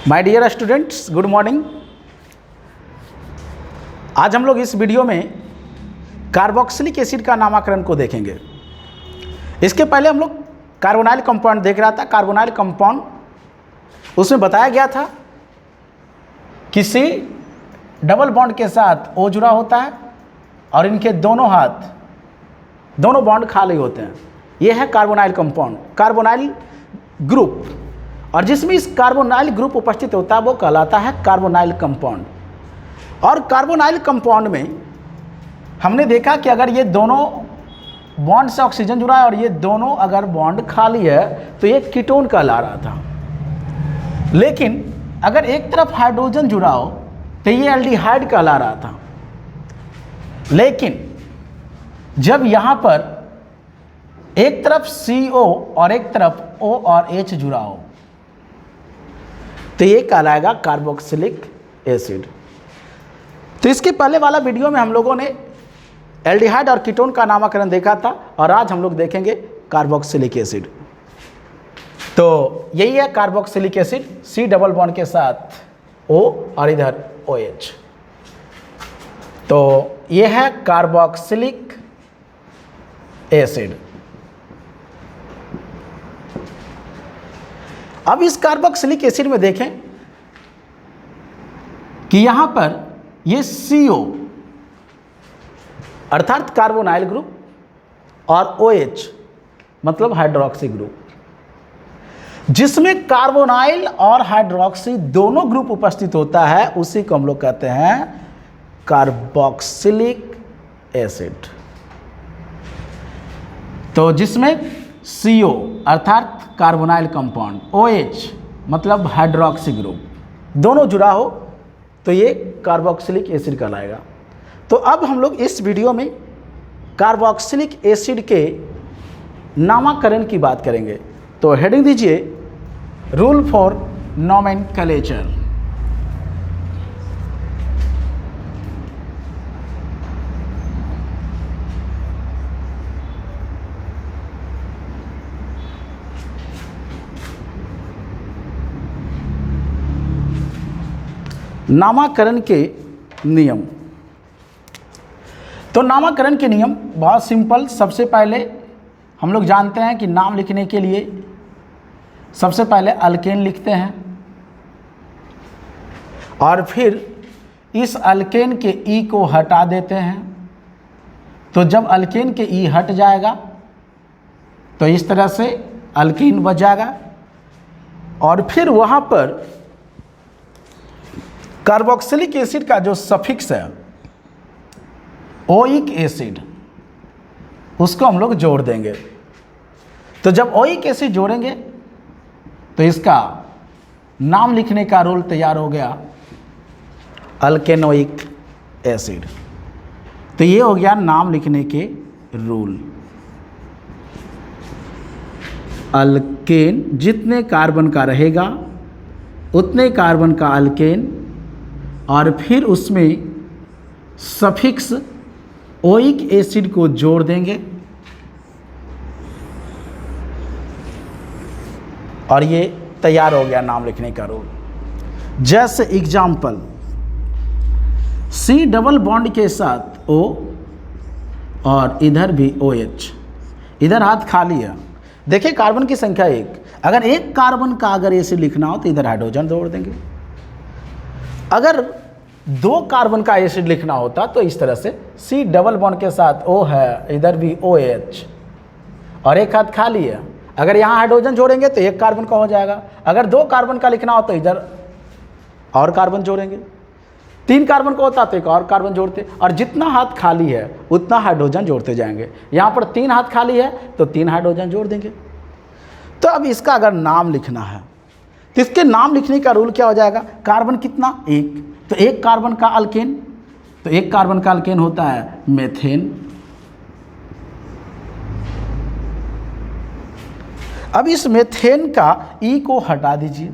My dear students, good morning. आज हम लोग इस वीडियो में कार्बोक्सिलिक एसिड का नामकरण को देखेंगे। इसके पहले हम लोग कार्बोनाइल कंपाउंड देख रहा था। कार्बोनाइल कंपाउंड उसमें बताया गया था कि C डबल बॉन्ड के साथ O जुड़ा होता है और इनके दोनों हाथ दोनों बॉन्ड खाली होते हैं। यह है कार्बोनाइल कंपाउंड, कार्बोनाइल ग्रुप। और जिसमें इस कार्बोनाइल ग्रुप उपस्थित होता है वो कहलाता है कार्बोनाइल कंपाउंड। और कार्बोनाइल कंपाउंड में हमने देखा कि अगर ये दोनों बॉन्ड से ऑक्सीजन जुड़ा है और ये दोनों अगर बॉन्ड खाली है तो ये कीटोन कहला रहा था। लेकिन अगर एक तरफ हाइड्रोजन जुड़ा हो तो ये एल्डिहाइड कहला रहा था। लेकिन जब यहाँ पर एक तरफ CO और एक तरफ O और H जुड़ा हो तो ये कहलाएगा कार्बोक्सिलिक एसिड। तो इसके पहले वाला वीडियो में हम लोगों ने एल्डिहाइड और कीटोन का नामकरण देखा था और आज हम लोग देखेंगे कार्बोक्सिलिक एसिड। तो यही है carboxylic acid, C double bond के साथ O और इधर OH। तो ये है कार्बोक्सिलिक एसिड। अब इस कार्बोक्सिलिक एसिड में देखें कि यहां पर ये CO अर्थात कार्बोनाइल ग्रुप और OH मतलब हाइड्रोक्सी ग्रुप, जिसमें कार्बोनाइल और हाइड्रोक्सी दोनों ग्रुप उपस्थित होता है उसी को हम लोग कहते हैं कार्बोक्सिलिक एसिड। तो जिसमें CO अर्थात कार्बोनाइल कंपाउंड, OH मतलब हाइड्रोक्सी ग्रुप दोनों जुड़ा हो तो ये कार्बोक्सिलिक एसिड कहलाएगा। तो अब हम लोग इस वीडियो में कार्बोक्सिलिक एसिड के नामकरण की बात करेंगे। तो हेडिंग दीजिए रूल फॉर नोमेनक्लेचर। नामकरण के नियम। तो नामकरण के नियम बहुत सिंपल। सबसे पहले हम लोग जानते हैं कि नाम लिखने के लिए सबसे पहले अल्केन लिखते हैं और फिर इस अल्केन के ई को हटा देते हैं। तो जब अल्केन के ई हट जाएगा तो इस तरह से अल्कीन बच जाएगा और फिर वहाँ पर कार्बोक्सिलिक एसिड का जो सफिक्स है ओइक एसिड उसको हम लोग जोड़ देंगे। तो जब ओइक एसिड जोड़ेंगे तो इसका नाम लिखने का रूल तैयार हो गया अल्केनोइक एसिड। तो ये हो गया नाम लिखने के रूल। अल्केन जितने कार्बन का रहेगा उतने कार्बन का अल्केन और फिर उसमें सफिक्स ओइक एसिड को जोड़ देंगे और ये तैयार हो गया नाम लिखने का रूल। जैसे एग्जाम्पल C डबल बॉन्ड के साथ O और इधर भी OH, इधर हाथ खाली है। देखिए कार्बन की संख्या 1। अगर एक कार्बन का अगर एसिड लिखना हो तो इधर हाइड्रोजन जोड़ देंगे। अगर 2 कार्बन का एसिड लिखना होता तो इस तरह से C डबल बॉन्ड के साथ O है, इधर भी OH और एक हाथ खाली है। अगर यहाँ हाइड्रोजन जोड़ेंगे तो एक कार्बन का हो जाएगा। अगर 2 कार्बन का लिखना हो तो इधर और कार्बन जोड़ेंगे। 3 कार्बन का होता तो एक और कार्बन जोड़ते और जितना हाथ खाली है उतना हाइड्रोजन जोड़ते जाएंगे। यहाँ पर 3 हाथ खाली है तो 3 हाइड्रोजन जोड़ देंगे। तो अब इसका अगर नाम लिखना है तो इसके नाम लिखने का रूल क्या हो जाएगा? कार्बन कितना? 1। तो एक कार्बन का अल्केन, तो एक कार्बन का अल्केन होता है मेथेन। अब इस मेथेन का ई को हटा दीजिए।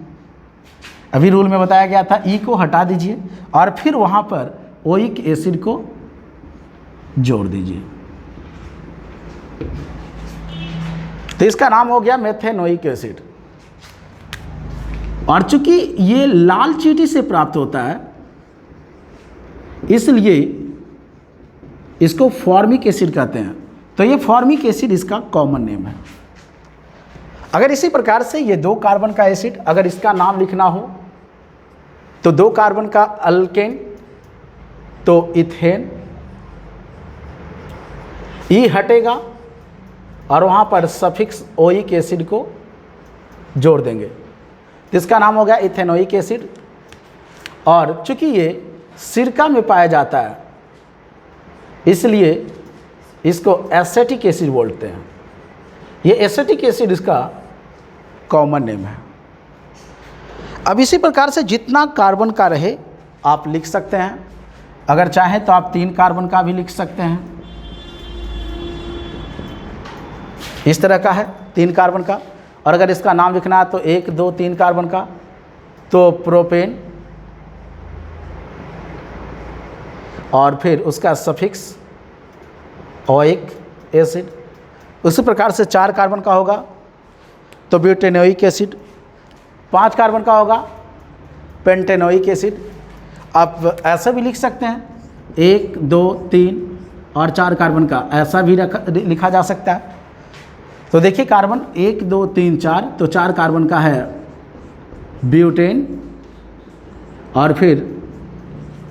अभी रूल में बताया गया था ई को हटा दीजिए और फिर वहां पर ओइक एसिड को जोड़ दीजिए। तो इसका नाम हो गया मेथेनोइक एसिड। और चूंकि ये लाल चींटी से प्राप्त होता है इसलिए इसको फॉर्मिक एसिड कहते हैं। तो ये फॉर्मिक एसिड इसका कॉमन नेम है। अगर इसी प्रकार से ये 2 कार्बन का एसिड, अगर इसका नाम लिखना हो तो 2 कार्बन का अल्केन तो इथेन, ई हटेगा और वहाँ पर सफिक्स ओइक एसिड को जोड़ देंगे, तो इसका नाम हो गया इथेनोइक एसिड। और चूंकि ये सिरका में पाया जाता है इसलिए इसको एसेटिक एसिड बोलते हैं। ये एसेटिक एसिड इसका कॉमन नेम है। अब इसी प्रकार से जितना कार्बन का रहे आप लिख सकते हैं। अगर चाहें तो आप 3 कार्बन का भी लिख सकते हैं। इस तरह का है 3 कार्बन का। और अगर इसका नाम लिखना है तो 1, 2, 3 कार्बन का तो प्रोपेन और फिर उसका सफिक्स ओइक एसिड। उसी प्रकार से 4 कार्बन का होगा तो ब्यूटेनोइक एसिड, 5 कार्बन का होगा पेंटेनोइक एसिड। आप ऐसा भी लिख सकते हैं 1, 2, 3 और 4 कार्बन का, ऐसा भी लिखा जा सकता है। तो देखिए कार्बन 1, 2, 3, 4, तो 4 कार्बन का है ब्यूटेन और फिर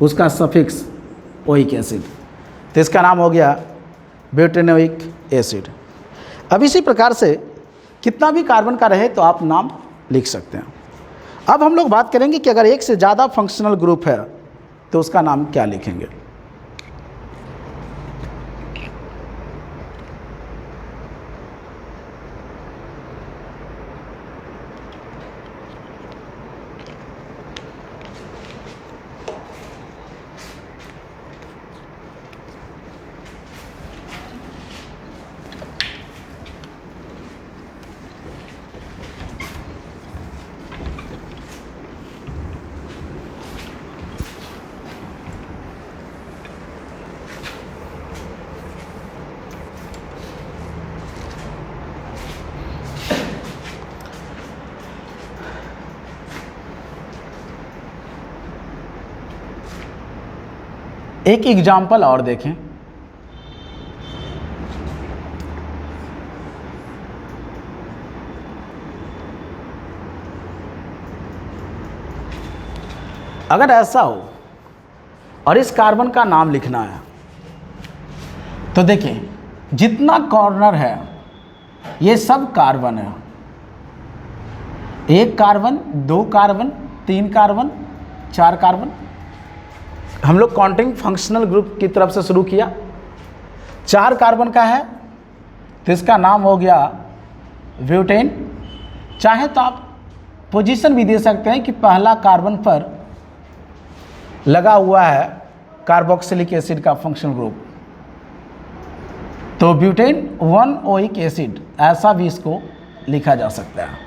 उसका सफिक्स ओइक एसिड, तो इसका नाम हो गया ब्यूटेनोइक एसिड। अब इसी प्रकार से कितना भी कार्बन का रहे तो आप नाम लिख सकते हैं। अब हम लोग बात करेंगे कि अगर एक से ज़्यादा फंक्शनल ग्रुप है तो उसका नाम क्या लिखेंगे। एक एग्जाम्पल और देखें। अगर ऐसा हो और इस कार्बन का नाम लिखना है तो देखिए जितना कॉर्नर है ये सब कार्बन है। 1 कार्बन, 2 कार्बन, 3 कार्बन, 4 कार्बन। हम लोग काउंटिंग फंक्शनल ग्रुप की तरफ से शुरू किया। 4 कार्बन का है तो इसका नाम हो गया ब्यूटेन। चाहे तो आप पोजीशन भी दे सकते हैं कि पहला कार्बन पर लगा हुआ है कार्बोक्सिलिक एसिड का फंक्शनल ग्रुप, तो ब्यूटेन 1 ओइक एसिड, ऐसा भी इसको लिखा जा सकता है।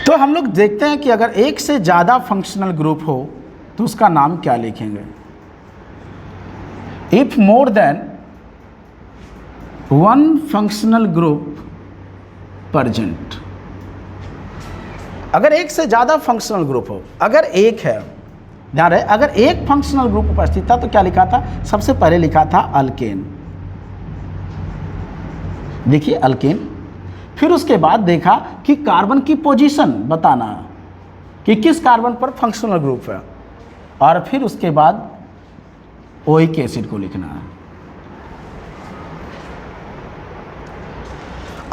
तो हम लोग देखते हैं कि अगर एक से ज़्यादा फंक्शनल ग्रुप हो तो उसका नाम क्या लिखेंगे। If more than 1 functional group present, अगर एक से ज़्यादा फंक्शनल ग्रुप हो, अगर एक है, ध्यान रहे, अगर एक फंक्शनल ग्रुप उपस्थित था तो क्या लिखा था, सबसे पहले लिखा था अल्केन। देखिए अल्केन, फिर उसके बाद देखा कि कार्बन की पोजीशन बताना कि किस कार्बन पर फंक्शनल ग्रुप है, और फिर उसके बाद ओइक एसिड को लिखना है।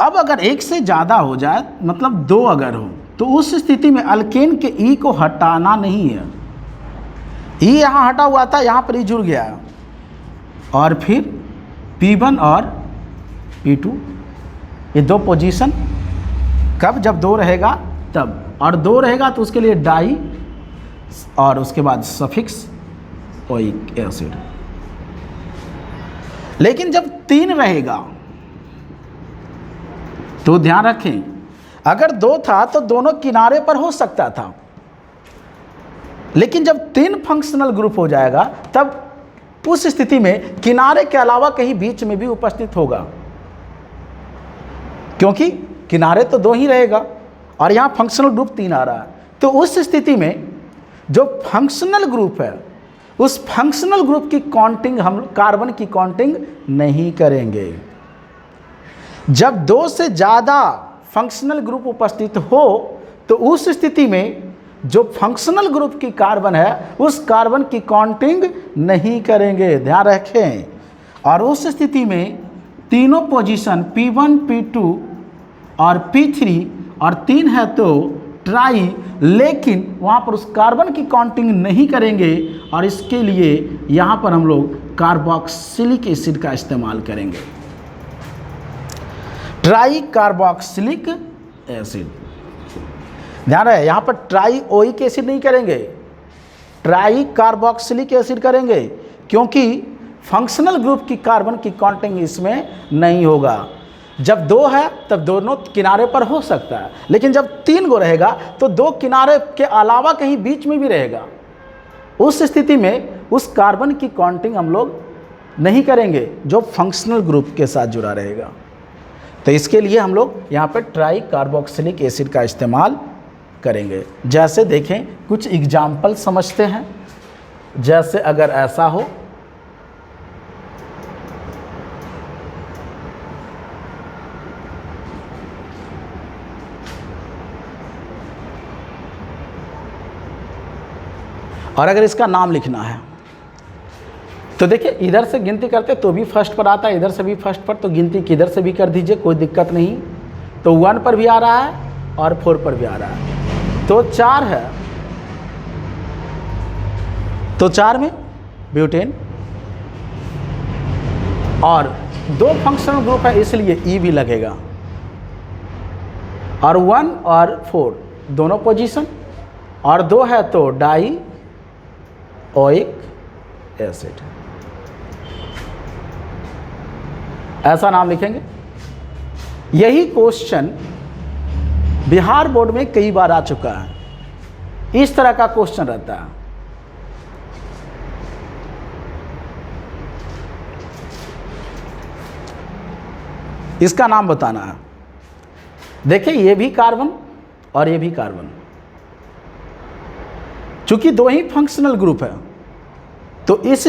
अब अगर एक से ज़्यादा हो जाए, मतलब 2 अगर हो, तो उस स्थिति में अल्केन के ई को हटाना नहीं है। ई यहाँ हटा हुआ था, यहाँ पर ई जुड़ गया, और फिर P1 और P2, ये 2 पोजीशन कब, जब 2 रहेगा तब, और 2 रहेगा तो उसके लिए डाई और उसके बाद सफिक्स ओइक एसिड। लेकिन जब 3 रहेगा तो ध्यान रखें, अगर 2 था तो दोनों किनारे पर हो सकता था, लेकिन जब 3 फंक्शनल ग्रुप हो जाएगा तब उस स्थिति में किनारे के अलावा कहीं बीच में भी उपस्थित होगा, क्योंकि किनारे तो 2 ही रहेगा और यहाँ फंक्शनल ग्रुप 3 आ रहा है, तो उस स्थिति में जो फंक्शनल ग्रुप है उस फंक्शनल ग्रुप की काउंटिंग हम कार्बन की काउंटिंग नहीं करेंगे। जब 2 से ज़्यादा फंक्शनल ग्रुप उपस्थित हो तो उस स्थिति में जो फंक्शनल ग्रुप की कार्बन है उस कार्बन की काउंटिंग नहीं करेंगे, ध्यान रखें। और उस स्थिति में तीनों पोजीशन P1, P2 और P3 और 3 है तो ट्राई, लेकिन वहाँ पर उस कार्बन की काउंटिंग नहीं करेंगे और इसके लिए यहाँ पर हम लोग कार्बोक्सिलिक एसिड का इस्तेमाल करेंगे, ट्राई कार्बोक्सिलिक एसिड। ध्यान रहे, यहाँ पर ट्राई ओइक एसिड नहीं करेंगे, ट्राई कार्बोक्सिलिक एसिड करेंगे, क्योंकि फंक्शनल ग्रुप की कार्बन की काउंटिंग इसमें नहीं होगा। जब 2 है तब दोनों किनारे पर हो सकता है, लेकिन जब 3 गो रहेगा तो 2 किनारे के अलावा कहीं बीच में भी रहेगा। उस स्थिति में उस कार्बन की काउंटिंग हम लोग नहीं करेंगे जो फंक्शनल ग्रुप के साथ जुड़ा रहेगा। तो इसके लिए हम लोग यहाँ पर ट्राई कार्बोक्सिलिक एसिड का इस्तेमाल करेंगे। जैसे देखें, कुछ एग्जाम्पल समझते हैं। जैसे अगर ऐसा हो, और अगर इसका नाम लिखना है तो देखिए, इधर से गिनती करते तो भी फर्स्ट पर आता है, इधर से भी फर्स्ट पर, तो गिनती किधर से भी कर दीजिए, कोई दिक्कत नहीं। तो 1 पर भी आ रहा है और 4 पर भी आ रहा है, तो 4 है, तो 4 में ब्यूटेन, और 2 फंक्शनल ग्रुप है इसलिए ई भी लगेगा, और 1 और 4 दोनों पोजीशन, और 2 है तो डाई ओइक एसिड, ऐसा नाम लिखेंगे। यही क्वेश्चन बिहार बोर्ड में कई बार आ चुका है। इस तरह का क्वेश्चन रहता है। इसका नाम बताना है। देखिए, ये भी कार्बन और ये भी कार्बन, चूंकि 2 ही फंक्शनल ग्रुप है, तो इस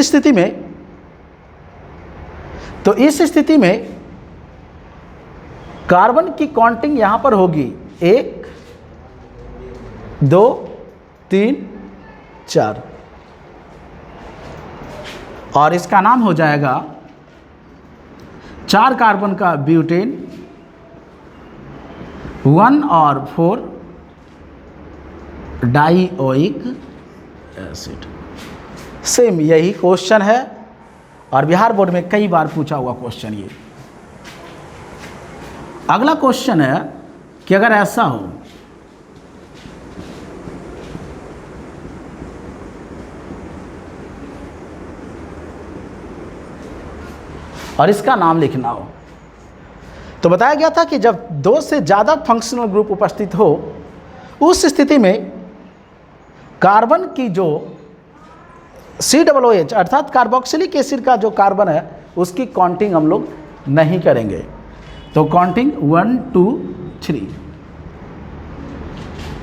स्थिति में कार्बन की काउंटिंग यहां पर होगी 1, 2, 3, 4, और इसका नाम हो जाएगा 4 कार्बन का ब्यूटेन, 1 और 4 डाईओइक एसिड। सेम यही क्वेश्चन है और बिहार बोर्ड में कई बार पूछा हुआ क्वेश्चन ये। अगला क्वेश्चन है कि अगर ऐसा हो, और इसका नाम लिखना हो, तो बताया गया था कि जब 2 से ज़्यादा फंक्शनल ग्रुप उपस्थित हो उस स्थिति में कार्बन की जो COOH अर्थात कार्बोक्सिलिक एसिड का जो कार्बन है उसकी काउंटिंग हम लोग नहीं करेंगे। तो काउंटिंग 1, 2, 3,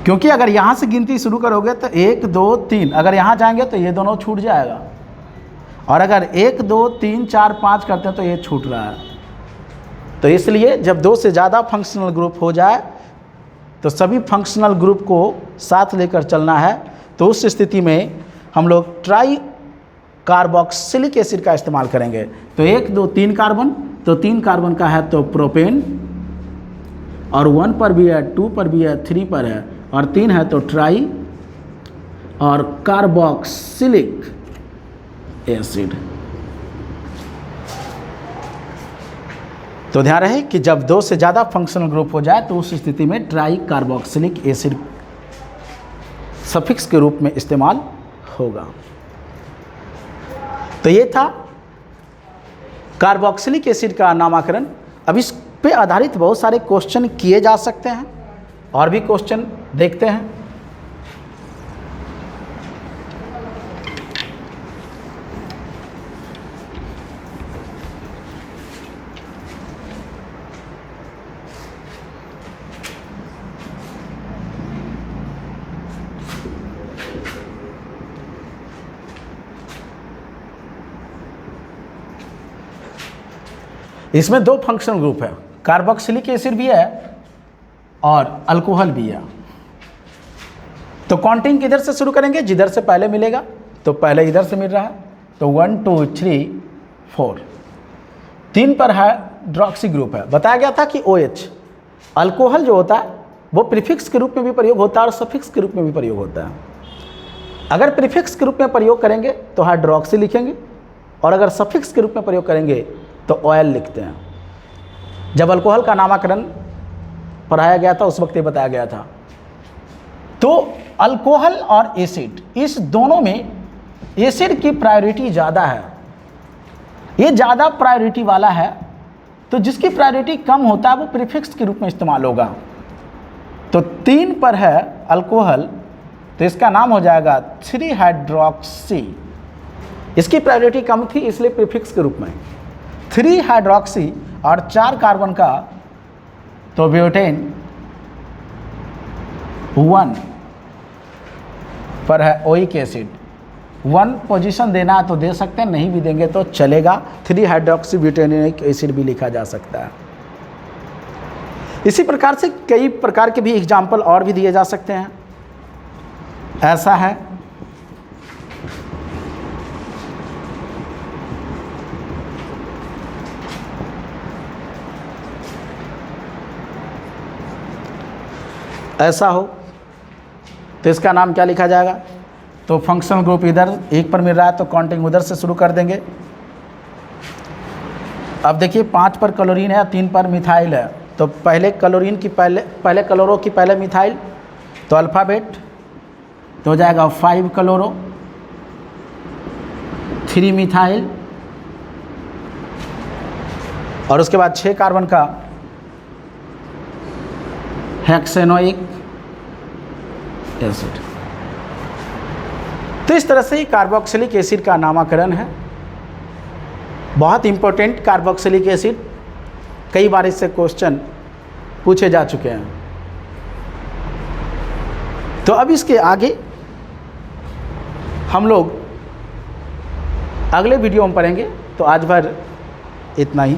क्योंकि अगर यहाँ से गिनती शुरू करोगे तो 1, 2, 3, अगर यहाँ जाएंगे तो ये दोनों छूट जाएगा, और अगर 1, 2, 3, 4, 5 करते हैं तो ये छूट रहा है। तो इसलिए जब 2 से ज़्यादा फंक्शनल ग्रुप हो जाए तो सभी फंक्शनल ग्रुप को साथ लेकर चलना है। तो उस स्थिति में हम लोग ट्राई कार्बोक्सिलिक एसिड का इस्तेमाल करेंगे। तो 1, 2, 3 कार्बन, तो 3 कार्बन का है तो प्रोपेन, और 1 पर भी है, 2 पर भी है, 3 पर है, और 3 है तो ट्राई और कार्बोक्सिलिक एसिड। तो ध्यान रहे कि जब 2 से ज़्यादा फंक्शनल ग्रुप हो जाए तो उस स्थिति में ट्राई कार्बोक्सिलिक एसिड सफिक्स के रूप में इस्तेमाल होगा। तो ये था कार्बोक्सिलिक एसिड का नामकरण। अब इस पे आधारित बहुत सारे क्वेश्चन किए जा सकते हैं, और भी क्वेश्चन देखते हैं। इसमें दो फंक्शनल ग्रुप है, कार्बोक्सिलिक एसिड भी है और अल्कोहल भी है। तो काउंटिंग किधर से शुरू करेंगे, जिधर से पहले मिलेगा। तो पहले इधर से मिल रहा है, तो 1 2 3 4, 3 पर हाइड्रोक्सी ग्रुप है। बताया गया था कि OH अल्कोहल जो होता है वो प्रीफिक्स के रूप में भी प्रयोग होता है और सफिक्स के रूप में भी प्रयोग होता है। अगर प्रीफिक्स के रूप में प्रयोग करेंगे तो हाइड्रोक्सी लिखेंगे, और अगर सफिक्स के रूप में प्रयोग करेंगे तो ऑयल लिखते हैं। जब अल्कोहल का नामकरण पढ़ाया गया था उस वक्त ये बताया गया था। तो अल्कोहल और एसिड, इस दोनों में एसिड की प्रायोरिटी ज़्यादा है, ये ज़्यादा प्रायोरिटी वाला है। तो जिसकी प्रायोरिटी कम होता है वो प्रीफिक्स के रूप में इस्तेमाल होगा। तो 3 पर है अल्कोहल, तो इसका नाम हो जाएगा 3 हाइड्रोक्सी। इसकी प्रायोरिटी कम थी इसलिए प्रीफिक्स के रूप में 3 हाइड्रोक्सी, और 4 कार्बन का तो ब्यूटेन 1 पर है ओइक एसिड। 1 पोजीशन देना है तो दे सकते हैं, नहीं भी देंगे तो चलेगा। 3 हाइड्रोक्सी ब्यूटेनिक एसिड भी लिखा जा सकता है। इसी प्रकार से कई प्रकार के भी एग्जाम्पल और भी दिए जा सकते हैं। ऐसा है, ऐसा हो तो इसका नाम क्या लिखा जाएगा। तो फंक्शनल ग्रुप इधर 1 पर मिल रहा है तो काउंटिंग उधर से शुरू कर देंगे। अब देखिए 5 पर क्लोरीन है, 3 पर मिथाइल है। तो पहले क्लोरीन की पहले क्लोरो की पहले मिथाइल, तो अल्फ़ाबेट तो हो जाएगा 5 क्लोरो, 3 मिथाइल, और उसके बाद 6 कार्बन का हेक्सेनोइक एसिड। तो इस तरह से ही कार्बोक्सिलिक एसिड का नामकरण है। बहुत इंपॉर्टेंट कार्बोक्सिलिक एसिड, कई बार इससे क्वेश्चन पूछे जा चुके हैं। तो अब इसके आगे हम लोग अगले वीडियो में पढ़ेंगे। तो आज भर इतना ही।